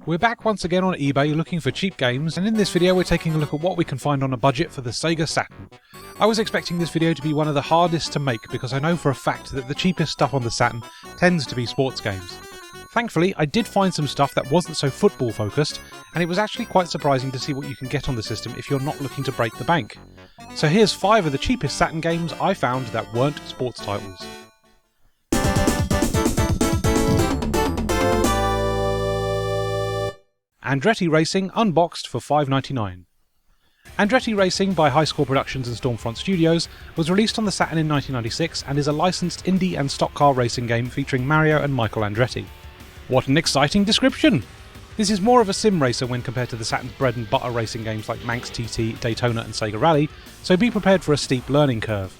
We're back once again on eBay looking for cheap games, and in this video we're taking a look at what we can find on a budget for the SEGA Saturn. I was expecting this video to be one of the hardest to make because I know for a fact that the cheapest stuff on the Saturn tends to be sports games. Thankfully, I did find some stuff that wasn't so football focused, and it was actually quite surprising to see what you can get on the system if you're not looking to break the bank. So here's 5 of the cheapest Saturn games I found that weren't sports titles. Andretti Racing unboxed for $5.99. Andretti Racing by High Score Productions and Stormfront Studios was released on the Saturn in 1996 and is a licensed indie and stock car racing game featuring Mario and Michael Andretti. What an exciting description! This is more of a sim racer when compared to the Saturn's bread and butter racing games like Manx TT, Daytona and Sega Rally, so be prepared for a steep learning curve.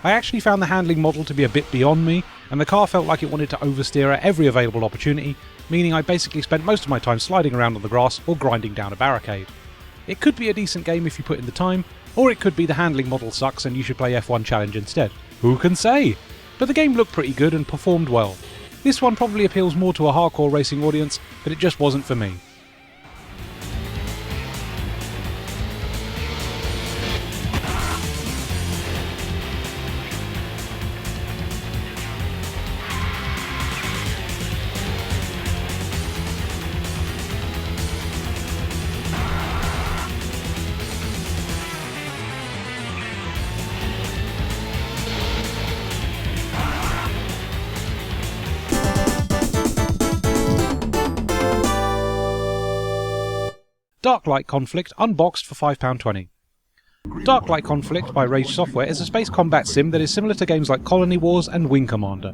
I actually found the handling model to be a bit beyond me, and the car felt like it wanted to oversteer at every available opportunity, meaning I basically spent most of my time sliding around on the grass or grinding down a barricade. It could be a decent game if you put in the time, or it could be the handling model sucks and you should play F1 Challenge instead. Who can say? But the game looked pretty good and performed well. This one probably appeals more to a hardcore racing audience, but it just wasn't for me. Darklight Conflict unboxed for £5.20. Darklight Conflict by Rage Software is a space combat sim that is similar to games like Colony Wars and Wing Commander.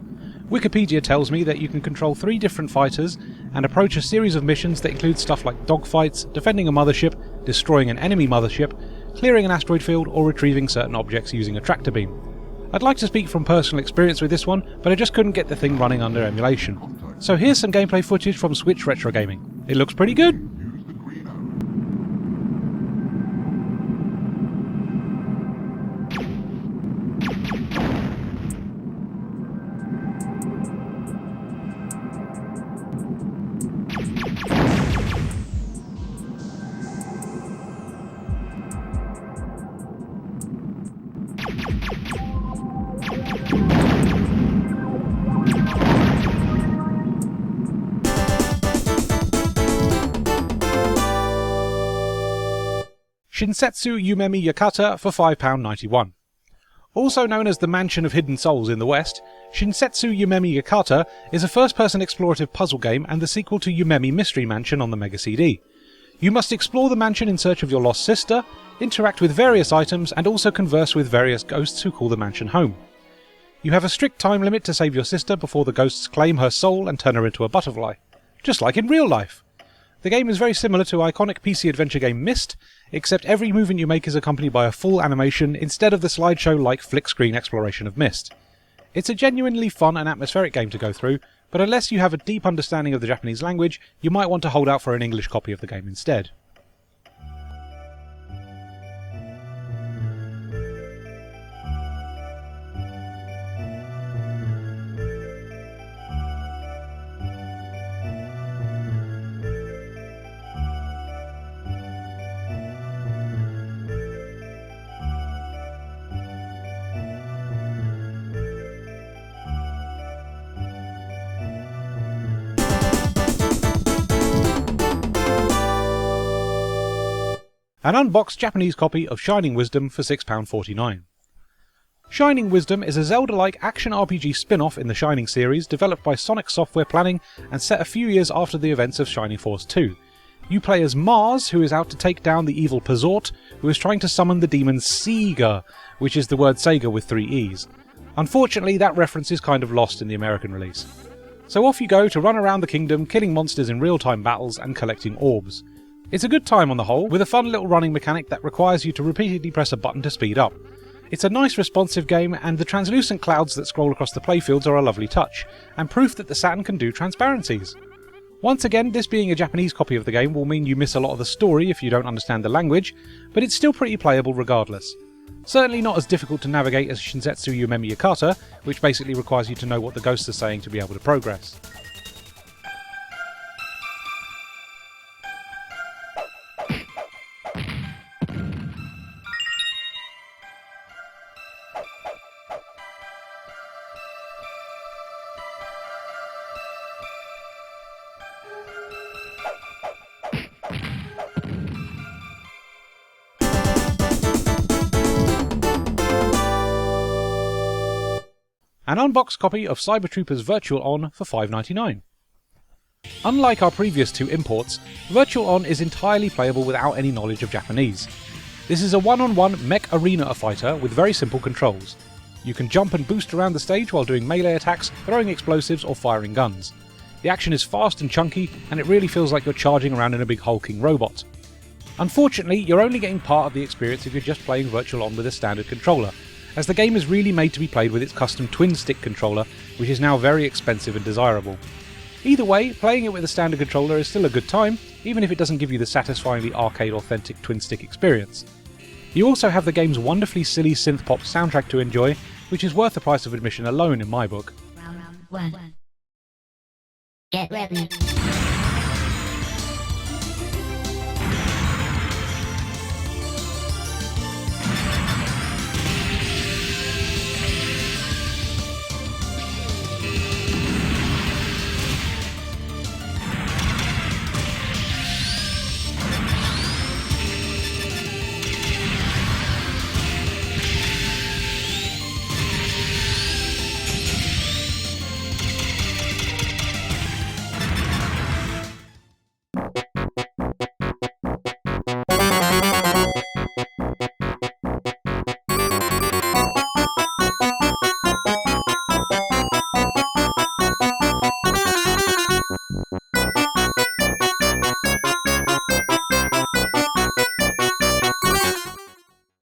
Wikipedia tells me that you can control 3 different fighters and approach a series of missions that include stuff like dogfights, defending a mothership, destroying an enemy mothership, clearing an asteroid field, or retrieving certain objects using a tractor beam. I'd like to speak from personal experience with this one, but I just couldn't get the thing running under emulation. So here's some gameplay footage from Switch Retro Gaming. It looks pretty good. Shinsetsu Yumemi Yakata for £5.91. Also known as the Mansion of Hidden Souls in the West, Shinsetsu Yumemi Yakata is a first-person explorative puzzle game and the sequel to Yumemi Mystery Mansion on the Mega CD. You must explore the mansion in search of your lost sister, interact with various items, and also converse with various ghosts who call the mansion home. You have a strict time limit to save your sister before the ghosts claim her soul and turn her into a butterfly. Just like in real life. The game is very similar to iconic PC adventure game Myst, except every movement you make is accompanied by a full animation instead of the slideshow-like flick-screen exploration of Myst. It's a genuinely fun and atmospheric game to go through, but unless you have a deep understanding of the Japanese language, you might want to hold out for an English copy of the game instead. An unboxed Japanese copy of Shining Wisdom for £6.49. Shining Wisdom is a Zelda-like action RPG spin-off in the Shining series developed by Sonic Software Planning and set a few years after the events of Shining Force 2. You play as Mars, who is out to take down the evil Pazort, who is trying to summon the demon SEGA, which is the word Sega with 3 E's. Unfortunately, that reference is kind of lost in the American release. So off you go to run around the kingdom, killing monsters in real-time battles and collecting orbs. It's a good time on the whole, with a fun little running mechanic that requires you to repeatedly press a button to speed up. It's a nice responsive game, and the translucent clouds that scroll across the playfields are a lovely touch, and proof that the Saturn can do transparencies. Once again, this being a Japanese copy of the game will mean you miss a lot of the story if you don't understand the language, but it's still pretty playable regardless. Certainly not as difficult to navigate as Shinsetsu Yumemi Yakata, which basically requires you to know what the ghosts are saying to be able to progress. An unboxed copy of Cyber Troopers Virtual On for $5.99. Unlike our previous two imports, Virtual On is entirely playable without any knowledge of Japanese. This is a one-on-one mech arena fighter with very simple controls. You can jump and boost around the stage while doing melee attacks, throwing explosives or firing guns. The action is fast and chunky, and it really feels like you're charging around in a big hulking robot. Unfortunately, you're only getting part of the experience if you're just playing Virtual On with a standard controller, as the game is really made to be played with its custom twin-stick controller, which is now very expensive and desirable. Either way, playing it with a standard controller is still a good time, even if it doesn't give you the satisfyingly arcade-authentic twin-stick experience. You also have the game's wonderfully silly synth-pop soundtrack to enjoy, which is worth the price of admission alone in my book. Round 1. Get ready.